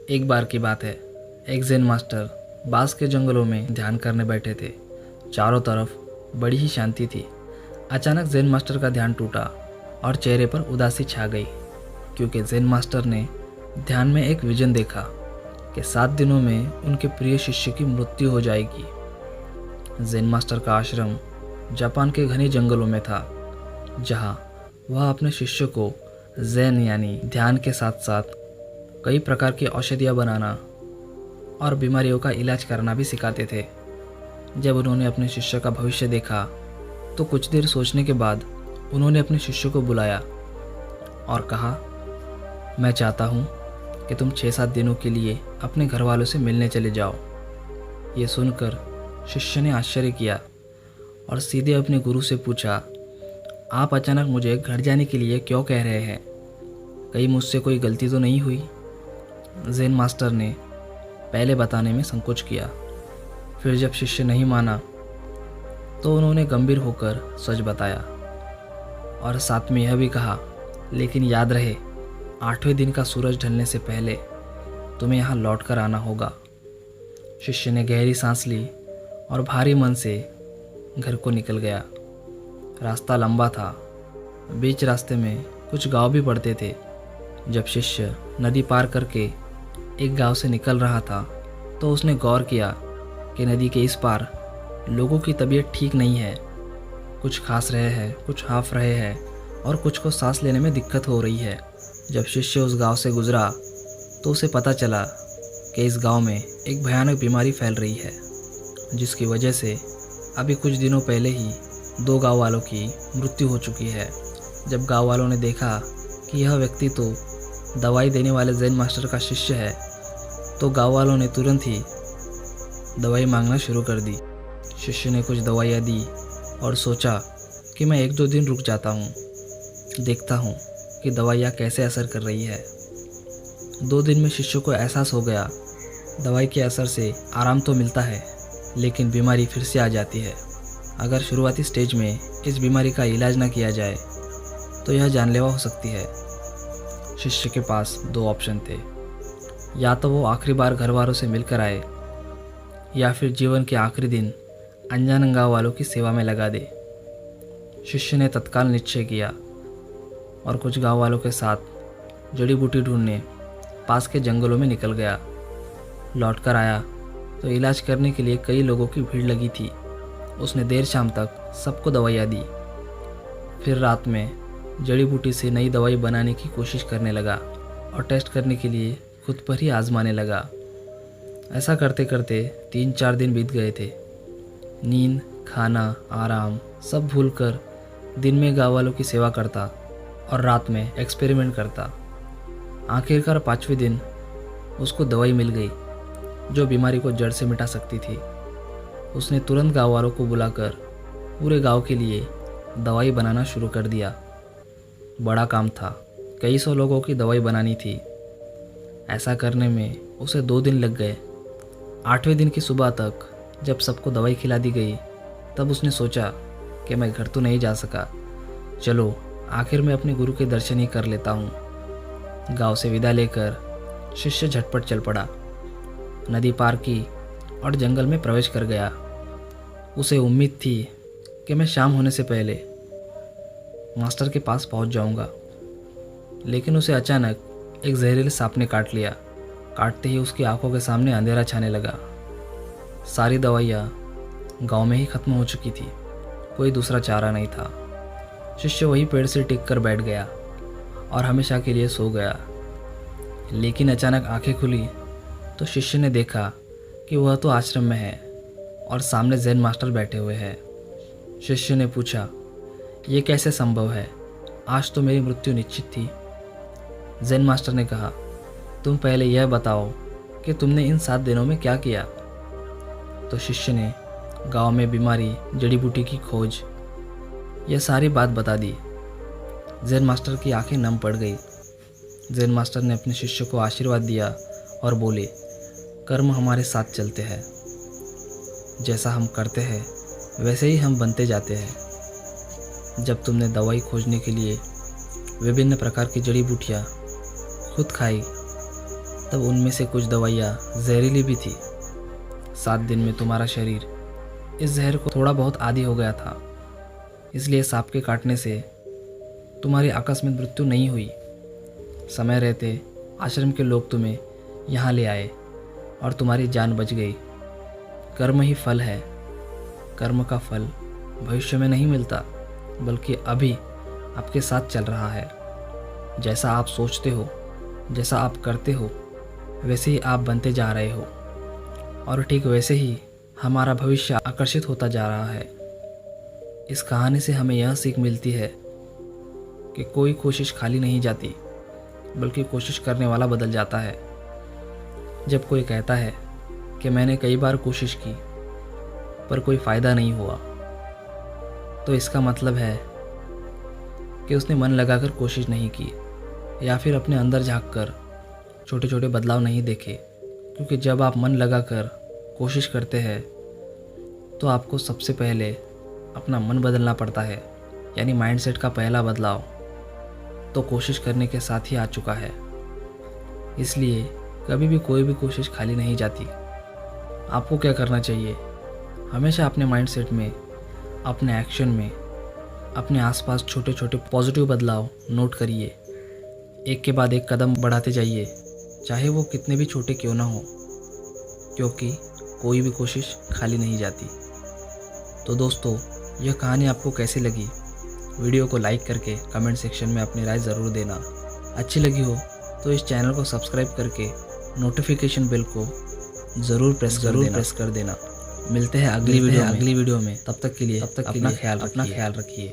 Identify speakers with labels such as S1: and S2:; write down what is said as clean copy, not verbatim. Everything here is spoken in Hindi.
S1: एक बार की बात है। एक ज़ेन मास्टर बांस के जंगलों में ध्यान करने बैठे थे। चारों तरफ बड़ी ही शांति थी। अचानक ज़ेन मास्टर का ध्यान टूटा और चेहरे पर उदासी छा गई, क्योंकि ज़ेन मास्टर ने ध्यान में एक विजन देखा कि 7 दिनों में उनके प्रिय शिष्य की मृत्यु हो जाएगी। ज़ेन मास्टर का आश्रम जापान के घने जंगलों में था, जहाँ वह अपने शिष्य को ज़ेन यानी ध्यान के साथ साथ कई प्रकार की औषधियाँ बनाना और बीमारियों का इलाज करना भी सिखाते थे। जब उन्होंने अपने शिष्य का भविष्य देखा तो कुछ देर सोचने के बाद उन्होंने अपने शिष्य को बुलाया और कहा, मैं चाहता हूँ कि तुम 6-7 दिनों के लिए अपने घर वालों से मिलने चले जाओ। ये सुनकर शिष्य ने आश्चर्य किया और सीधे अपने गुरु से पूछा, आप अचानक मुझे घर जाने के लिए क्यों कह रहे हैं? कहीं मुझसे कोई गलती तो नहीं हुई? ज़ेन मास्टर ने पहले बताने में संकोच किया। फिर जब शिष्य नहीं माना तो उन्होंने गंभीर होकर सच बताया और साथ में यह भी कहा, लेकिन याद रहे 8वें दिन का सूरज ढलने से पहले तुम्हें यहाँ लौट कर आना होगा। शिष्य ने गहरी सांस ली और भारी मन से घर को निकल गया। रास्ता लंबा था। बीच रास्ते में कुछ गांव भी पड़ते थे। जब शिष्य नदी पार करके एक गांव से निकल रहा था तो उसने गौर किया कि नदी के इस पार लोगों की तबीयत ठीक नहीं है। कुछ खांस रहे हैं, कुछ हाँफ रहे हैं और कुछ को सांस लेने में दिक्कत हो रही है। जब शिष्य उस गांव से गुजरा तो उसे पता चला कि इस गांव में एक भयानक बीमारी फैल रही है, जिसकी वजह से अभी कुछ दिनों पहले ही 2 गांव वालों की मृत्यु हो चुकी है। जब गांव वालों ने देखा कि यह व्यक्ति तो दवाई देने वाले ज़ेन मास्टर का शिष्य है, तो गांव वालों ने तुरंत ही दवाई मांगना शुरू कर दी। शिष्य ने कुछ दवाइयाँ दी और सोचा कि मैं 1-2 दिन रुक जाता हूँ, देखता हूँ कि दवाइयाँ कैसे असर कर रही है। 2 दिन में शिष्य को एहसास हो गया, दवाई के असर से आराम तो मिलता है, लेकिन बीमारी फिर से आ जाती है। अगर शुरुआती स्टेज में इस बीमारी का इलाज न किया जाए तो यह जानलेवा हो सकती है। शिष्य के पास 2 ऑप्शन थे, या तो वो आखिरी बार घर वालों से मिलकर आए या फिर जीवन के आखिरी दिन अनजान गांव वालों की सेवा में लगा दे। शिष्य ने तत्काल निश्चय किया और कुछ गांव वालों के साथ जड़ी बूटी ढूंढने पास के जंगलों में निकल गया। लौटकर आया तो इलाज करने के लिए कई लोगों की भीड़ लगी थी। उसने देर शाम तक सबको दवाइयाँ दी। फिर रात में जड़ी बूटी से नई दवाई बनाने की कोशिश करने लगा और टेस्ट करने के लिए खुद पर ही आजमाने लगा। ऐसा करते करते 3-4 दिन बीत गए थे। नींद, खाना, आराम सब भूलकर दिन में गाँव वालों की सेवा करता और रात में एक्सपेरिमेंट करता। आखिरकार 5वें दिन उसको दवाई मिल गई जो बीमारी को जड़ से मिटा सकती थी। उसने तुरंत गाँव वालों को बुलाकर पूरे गांव के लिए दवाई बनाना शुरू कर दिया। बड़ा काम था, कई 100 लोगों की दवाई बनानी थी। ऐसा करने में उसे 2 दिन लग गए। 8वें दिन की सुबह तक जब सबको दवाई खिला दी गई तब उसने सोचा कि मैं घर तो नहीं जा सका, चलो आखिर में अपने गुरु के दर्शन ही कर लेता हूँ। गांव से विदा लेकर शिष्य झटपट चल पड़ा। नदी पार की और जंगल में प्रवेश कर गया। उसे उम्मीद थी कि मैं शाम होने से पहले मास्टर के पास पहुंच जाऊंगा, लेकिन उसे अचानक एक जहरीले सांप ने काट लिया। काटते ही उसकी आंखों के सामने अंधेरा छाने लगा। सारी दवाइयाँ गांव में ही खत्म हो चुकी थी। कोई दूसरा चारा नहीं था। शिष्य वही पेड़ से टिक कर बैठ गया और हमेशा के लिए सो गया। लेकिन अचानक आंखें खुली तो शिष्य ने देखा कि वह तो आश्रम में है और सामने ज़ेन मास्टर बैठे हुए हैं। शिष्य ने पूछा, ये कैसे संभव है? आज तो मेरी मृत्यु निश्चित थी। ज़ेन मास्टर ने कहा, तुम पहले यह बताओ कि तुमने इन 7 दिनों में क्या किया। तो शिष्य ने गांव में बीमारी, जड़ी बूटी की खोज, यह सारी बात बता दी। ज़ेन मास्टर की आंखें नम पड़ गई। ज़ेन मास्टर ने अपने शिष्य को आशीर्वाद दिया और बोले, कर्म हमारे साथ चलते हैं, जैसा हम करते हैं वैसे ही हम बनते जाते हैं। जब तुमने दवाई खोजने के लिए विभिन्न प्रकार की जड़ी बूटियाँ खुद खाई, तब उनमें से कुछ दवाइयाँ जहरीली भी थी। 7 दिन में तुम्हारा शरीर इस जहर को थोड़ा बहुत आदी हो गया था, इसलिए सांप के काटने से तुम्हारी आकस्मिक मृत्यु नहीं हुई। समय रहते आश्रम के लोग तुम्हें यहाँ ले आए और तुम्हारी जान बच गई। कर्म ही फल है। कर्म का फल भविष्य में नहीं मिलता, बल्कि अभी आपके साथ चल रहा है। जैसा आप सोचते हो, जैसा आप करते हो, वैसे ही आप बनते जा रहे हो, और ठीक वैसे ही हमारा भविष्य आकर्षित होता जा रहा है। इस कहानी से हमें यह सीख मिलती है कि कोई कोशिश खाली नहीं जाती, बल्कि कोशिश करने वाला बदल जाता है। जब कोई कहता है कि मैंने कई बार कोशिश की पर कोई फ़ायदा नहीं हुआ, तो इसका मतलब है कि उसने मन लगाकर कोशिश नहीं की, या फिर अपने अंदर झांककर छोटे छोटे बदलाव नहीं देखे। क्योंकि जब आप मन लगाकर कोशिश करते हैं तो आपको सबसे पहले अपना मन बदलना पड़ता है, यानी माइंडसेट का पहला बदलाव तो कोशिश करने के साथ ही आ चुका है। इसलिए कभी भी कोई भी कोशिश खाली नहीं जाती। आपको क्या करना चाहिए? हमेशा अपने माइंडसेट में, अपने एक्शन में, अपने आसपास छोटे छोटे पॉजिटिव बदलाव नोट करिए। एक के बाद एक कदम बढ़ाते जाइए, चाहे वो कितने भी छोटे क्यों ना हो, क्योंकि कोई भी कोशिश खाली नहीं जाती। तो दोस्तों, यह कहानी आपको कैसी लगी? वीडियो को लाइक करके कमेंट सेक्शन में अपनी राय ज़रूर देना। अच्छी लगी हो तो इस चैनल को सब्सक्राइब करके नोटिफिकेशन बेल को ज़रूर प्रेस कर देना। मिलते हैं अगली वीडियो में। तब तक के लिए अपना ख्याल रखिए।